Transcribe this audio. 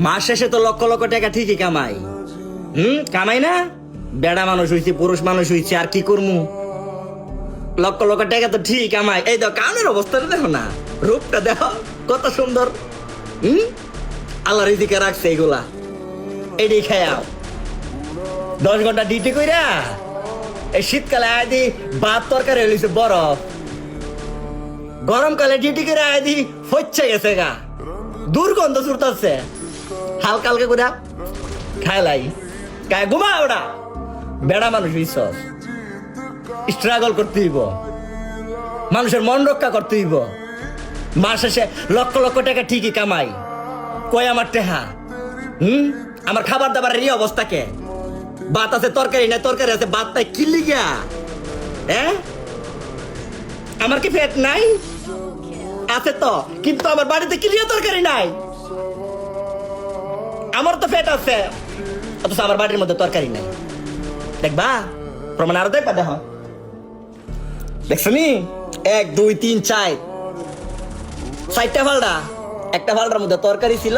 মাস শেষে তো লক্ষ লক্ষ টাকা ঠিকই কামাই। কামাই না? বেড়া মানুষ হইছি, পুরুষ মানুষ হইছি, আর কি করমু? লক্ষ লক্ষ টাকা তো ঠিক কামাই। এই দেখো কানের অবস্থাটা দেখো না, রূপটা দেখো কত সুন্দর। আল্লাহ রিজিকে রাখছে এগুলা, এটাই খায়াও। 10 ঘন্টা ডিউটি কইরা এই শীতকালে আয় ভাত তরকারি হইছে বরফ, গরমকালে ডিউটি করে আয় ফচ্ছে গেছে গা, দুর্গন্ধ ছুটতেছে। হালকা হালকা করে খাইলাই গায়ে ঘুমা। ওটা বেড়া মানুষ বিশ্বাস, স্ট্রাগল করতে হইব, মানুষের মন রক্ষা করতে হইব। মাস শেষে লক্ষ লক্ষ টাকা ঠিকই কামাই। কই আমার টেহা? আমার খাবার দাবারের এই অবস্থা কে? ভাত আছে তরকারি নাই, তরকারি আছে ভাত নাই, কি লিগা? আমার কি পেট নাই? আছে তো, কিন্তু আমার বাড়িতে কি লিগা তরকারি নাই? আমার তো পেট আছে, অথচ আমার বাড়ির মধ্যে তরকারি নাই। দেখবা প্রমাণ আরো দেখবা, দেখো দেখছো নি? 1 2 3 4 4টা ফালডা, একটা ফালডার মধ্যে তরকারি ছিল।